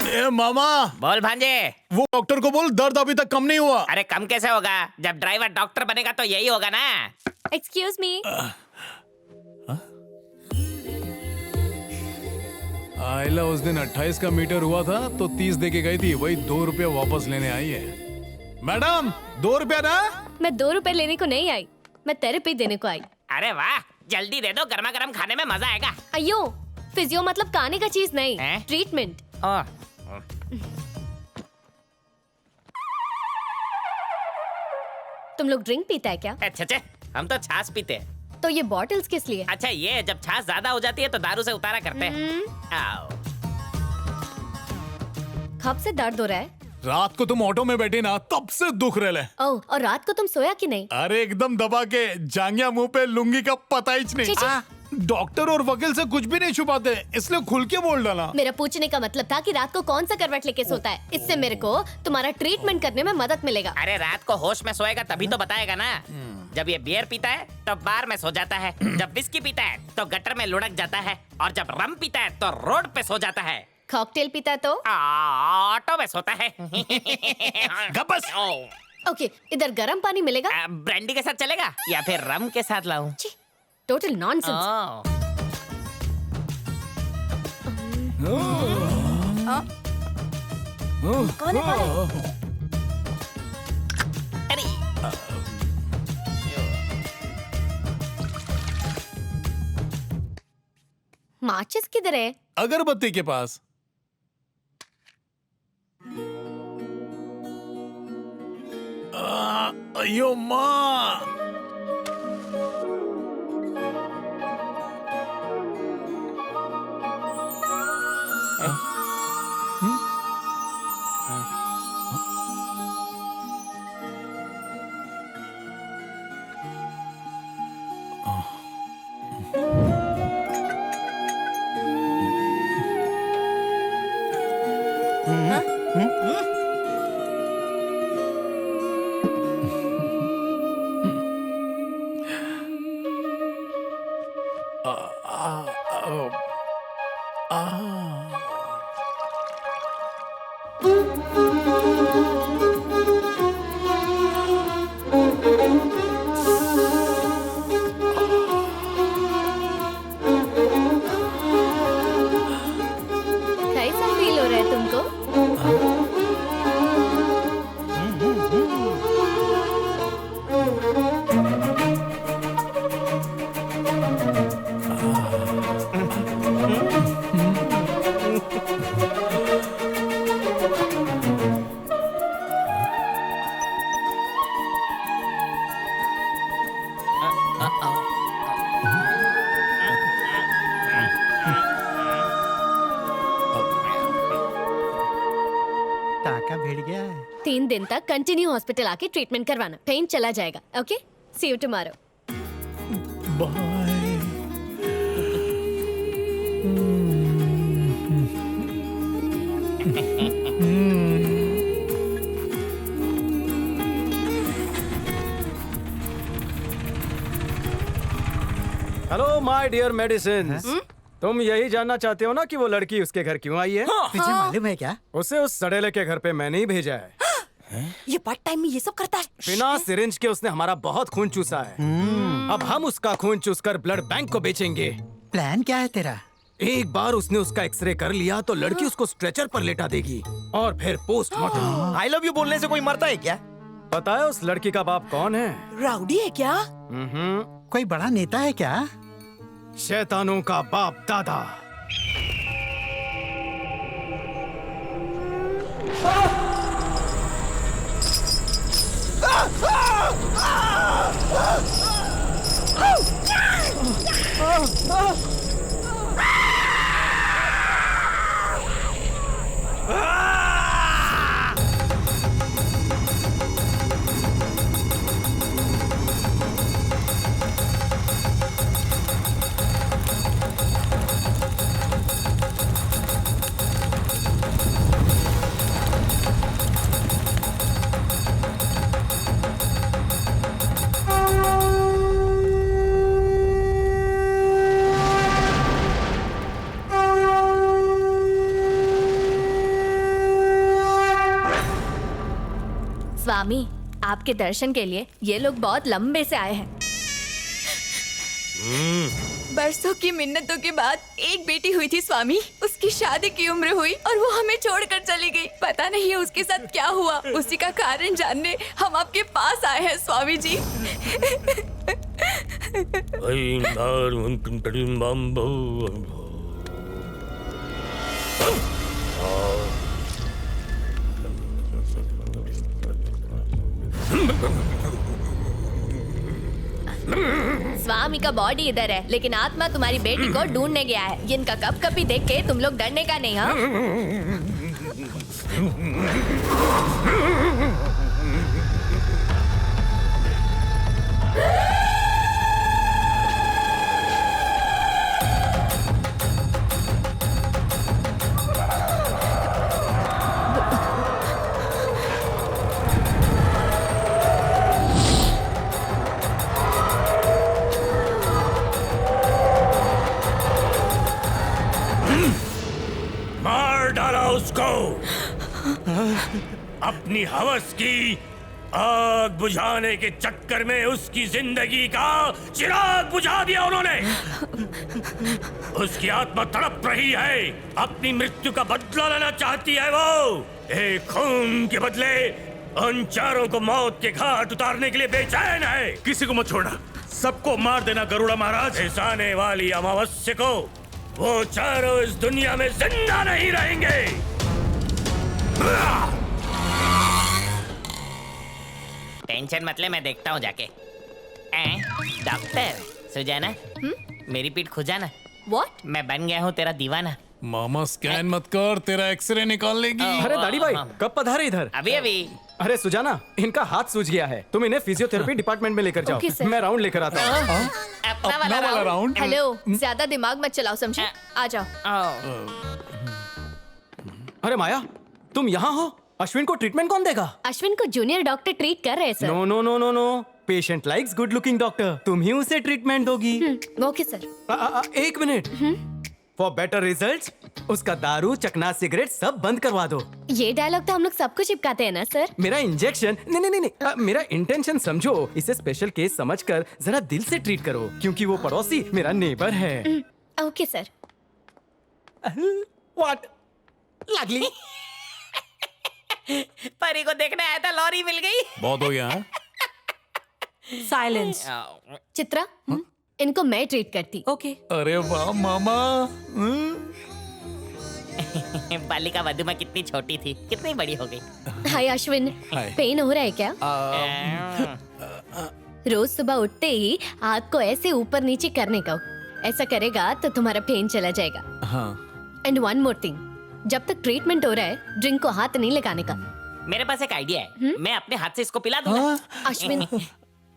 ए मामा, बोल भांजे। वो डॉक्टर को बोल दर्द अभी तक कम नहीं हुआ। अरे कम कैसे होगा? जब ड्राइवर डॉक्टर बनेगा तो यही होगा ना। Excuse me. आइला उस दिन 28 का मीटर हुआ था तो 30 दे के गई थी, वही 2 रुपया वापस लेने आई है। मैडम 2 रुपया ना। मैं 2 रुपए लेने को नहीं आई, मैं थेरेपी देने को आई। अरे वाह, जल्दी दे दो, गर्मा गर्म खाने में मजा आएगा। अयो, फिजियो मतलब खाने का चीज नहीं, हैं? ट्रीटमेंट। तुम लोग ड्रिंक पीता है क्या? अच्छा, हम तो छाछ पीते हैं। तो ये बॉटल्स किस लिए? अच्छा, ये जब छाछ ज्यादा हो जाती है तो दारू से उतारा करते हैं। आओ। कब से दर्द हो रहा है? रात को तुम ऑटो में बैठी ना, तब से दुख रहे। ओह, और रात को तुम सोया कि नहीं? अरे एकदम दबा के, जांघिया मुंह पे, लुंगी का पता ही नहीं। चीची। डॉक्टर और वकील से कुछ भी नहीं छुपाते, इसलिए खुल के बोल डाला। मेरा पूछने का मतलब था कि रात को कौन सा करवट लेके सोता है। इससे मेरे को तुम्हारा ट्रीटमेंट करने में मदद मिलेगा। अरे रात को होश में सोएगा तभी तो बताएगा ना। जब ये बियर पीता है तो बार में सो जाता है, जब विस्की पीता है तो गटर में लुढ़क जाता है, और जब रम पीता है तो रोड पे सो जाता है। कॉकटेल पीता है तो? ऑटो में सोता है। गबस। ओके, इधर गर्म पानी मिलेगा? ब्रांडी के साथ चलेगा या फिर रम के साथ लाऊं? Total nonsense. कौन है? माचिस किधर है? अगरबत्ती के पास। अयो माँ, कैसा फील हो रहा है तुमको? टाका भिड़ गया है। 3 दिन तक कंटिन्यू हॉस्पिटल आके ट्रीटमेंट करवाना, पेन चला जाएगा। Okay, see you tomorrow. Bye. Hello my dear medicine. तुम यही जानना चाहते हो ना कि वो लड़की उसके घर क्यों आई है? तुझे मालूम है क्या? उसे उस सड़ेले के घर पे मैंने ही भेजा है। ये पार्ट टाइम में ये सब करता है। बिना सिरिंज के उसने हमारा बहुत खून चूसा है। अब हम उसका खून चूसकर ब्लड बैंक को बेचेंगे। प्लान क्या है तेरा? एक बार उसने उसका एक्सरे कर लिया तो लड़की उसको स्ट्रेचर पर लेटा देगी और फिर पोस्टमार्टम। आई लव यू बोलने से कोई मरता है क्या? पता है उस लड़की का बाप कौन है? राउडी है क्या? कोई बड़ा नेता है क्या? शैतानों का बाप दादा। स्वामी, आपके दर्शन के लिए ये लोग बहुत लंबे से आए हैं। बरसों की मिन्नतों के बाद एक बेटी हुई थी स्वामी। उसकी शादी की उम्र हुई और वो हमें छोड़कर चली गई। पता नहीं है उसके साथ क्या हुआ। उसी का कारण जानने हम आपके पास आए हैं स्वामी जी। स्वामी का बॉडी इधर है, लेकिन आत्मा तुम्हारी बेटी को ढूंढने गया है। इनका कप कपी देख के तुम लोग डरने का नहीं, हाँ? मार डाला उसको। अपनी हवस की आग बुझाने के चक्कर में उसकी जिंदगी का चिराग बुझा दिया उन्होंने। उसकी आत्मा तड़प रही है, अपनी मृत्यु का बदला लेना चाहती है। वो एक खून के बदले उन चारों को मौत के घाट उतारने के लिए बेचैन है। किसी को मत छोड़ना, सबको मार देना गरुड़ा महाराज। इस आने वाली अमावस्या को वो चारों इस दुनिया में जिंदा नहीं रहेंगे। टेंशन मत ले, मैं देखता हूँ जाके। डॉक्टर सुजाना, मेरी पीठ खुजाना। What? मैं बन गया हूँ तेरा दीवाना। मामा स्कैन मत कर, तेरा एक्सरे निकाल लेगी। अरे दाढ़ी भाई, कब पधारे इधर? अभी अभी। अरे सुजाना, इनका हाथ सूज गया है। तुम इन्हें फिजियोथेरेपी डिपार्टमेंट में लेकर जाओ। Okay, sir. मैं राउंड लेकर आता हूँ। अपना अपना वाला राउंड। हेलो, ज्यादा दिमाग मत चलाओ, समझे? आ जाओ। अरे माया, तुम यहाँ हो? अश्विन को ट्रीटमेंट कौन देगा? अश्विन को जूनियर डॉक्टर ट्रीट कर रहे हैं sir. No no no no no, patient likes good looking doctor. तुम ही उसे ट्रीटमेंट दोगी। Okay sir. एक मिनट। फॉर बेटर रिजल्ट्स उसका दारू, चकना, सिगरेट सब बंद करवा दो। ये डायलॉग तो हम लोग सबको चिपकाते हैं ना सर? मेरा इंजेक्शन नहीं, मेरा इंटेंशन समझो। इसे स्पेशल केस समझकर जरा दिल से ट्रीट करो, क्योंकि वो पड़ोसी मेरा नेबर है। Okay sir. व्हाट लागली? परी को देखने आया था, लॉरी मिल गई। बहुत हो गया, हाँ? साइलेंस। चित्रा, इनको मैं ट्रीट करती। ओके। अरे वाह मामा। बालिका वधु में कितनी छोटी थी, कितनी बड़ी हो गई। हाय अश्विन, हाय। पेन हो रहा है क्या? रोज सुबह उठते ही हाथ को ऐसे ऊपर नीचे करने का। ऐसा करेगा तो तुम्हारा पेन चला जाएगा। हाँ। एंड वन मोर थिंग, जब तक ट्रीटमेंट हो रहा है ड्रिंक को हाथ नहीं लगाने का। मेरे पास एक आइडिया है, मैं अपने हाथ से इसको पिला दूंगा। अश्विन,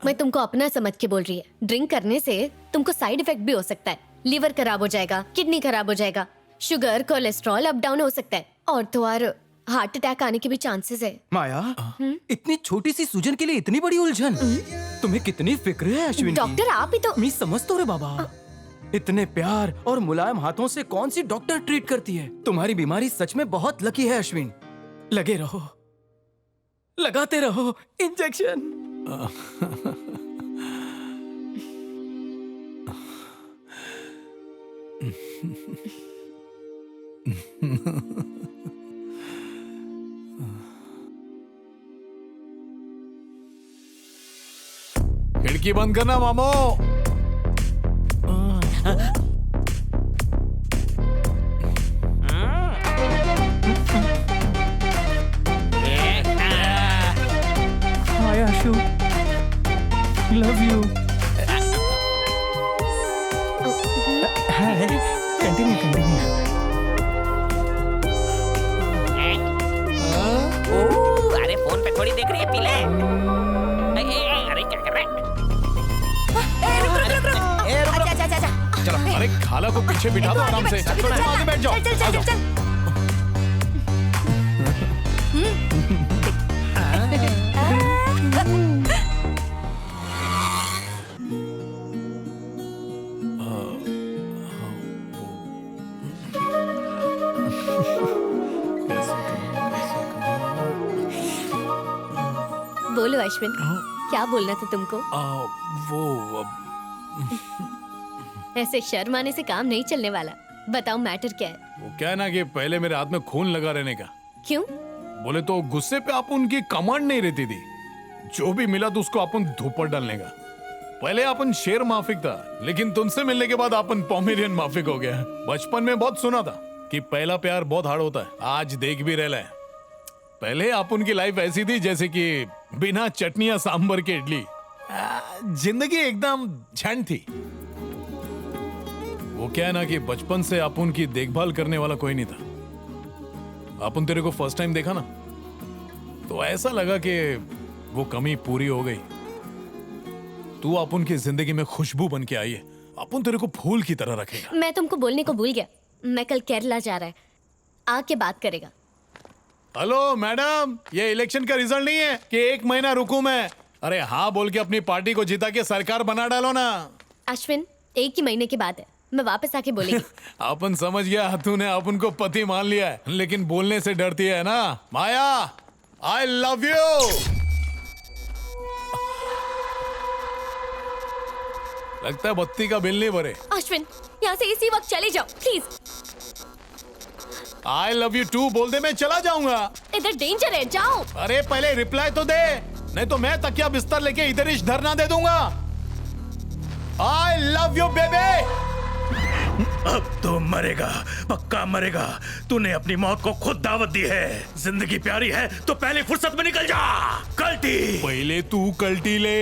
मैं तुमको अपना समझ के बोल रही है। ड्रिंक करने से तुमको साइड इफेक्ट भी हो सकता है। लिवर खराब हो जाएगा, किडनी खराब हो जाएगा, शुगर, कोलेस्ट्रॉल अप डाउन हो सकता है, और तो और हार्ट अटैक आने के भी चांसेस है। माया, इतनी छोटी सी सूजन के लिए इतनी बड़ी उलझन? तुम्हें कितनी फिक्र है अश्विन की? डॉक्टर आप ही तो। मैं समझ तो रे बाबा। इतने प्यार और मुलायम हाथों से कौन सी डॉक्टर ट्रीट करती है? तुम्हारी बीमारी सच में बहुत लकी है अश्विन। लगे रहो, लगाते रहो इंजेक्शन। खिड़की बंद करना मामो। हाय आशु, लव यू। Hi, continue. अरे फोन पे थोड़ी देख रही है, पी ले। अरे क्या कर रहा है? अच्छा। चलो, अरे खाला को पीछे बिठा दो आराम से। तुम आगे बैठ जाओ। आ जाओ। बोलो अश्विन, क्या बोलना था तुमको? वो ऐसे शर्म आने से काम नहीं चलने वाला। बताओ मैटर क्या है? वो क्या है ना कि पहले मेरे हाथ में खून लगा रहने का। क्यों? बोले तो गुस्से पे आप उनकी कमांड नहीं रहती थी। जो भी मिला तो उसको अपन धूपर डालने का। पहले अपन शेर माफिक था, लेकिन तुमसे मिलने के बाद अपन पोमेरियन माफिक हो गया। बचपन में बहुत सुना था कि पहला प्यार बहुत हार्ड होता है। आज देख भी रहा है। पहले अपन की लाइफ ऐसी थी जैसे कि बिना चटनी या सांबर के इडली। जिंदगी एकदम झंड थी। वो क्या है ना कि बचपन से अपन की देखभाल करने वाला कोई नहीं था। अपन तेरे को फर्स्ट टाइम देखा ना, तो ऐसा लगा कि वो कमी पूरी हो गई। तू अपन की जिंदगी में खुशबू बन के आई है। अपन तेरे को फूल की तरह रखेगा। मैं तुमको बोलने को भूल गया, मैं कल केरला जा रहा है, आके बात करेगा। हेलो मैडम, ये इलेक्शन का रिजल्ट नहीं है कि 1 महीना रुकूं मैं। अरे हाँ बोल के अपनी पार्टी को जिता के सरकार बना डालो ना। अश्विन, 1 ही महीने की बात है, मैं वापस आके बोलेगी। अपन समझ गया तूने अपन को पति मान लिया है, लेकिन बोलने से डरती है ना। माया, आई लव यू। लगता है बत्ती का बिल नहीं भरे। अश्विन, यहाँ से इसी वक्त चले जाओ please. I love you too बोल दे, मैं चला जाऊंगा। इधर डेंजर है, जाओ। अरे पहले रिप्लाई तो दे, नहीं तो मैं तकिया बिस्तर लेके इधर ही धरना दे दूंगा। आई लव यू बेबी। अब तो मरेगा, पक्का मरेगा। तूने अपनी मौत को खुद दावत दी है। जिंदगी प्यारी है तो पहले फुर्सत में निकल जा। कल्टी पहले तू कल्टी ले।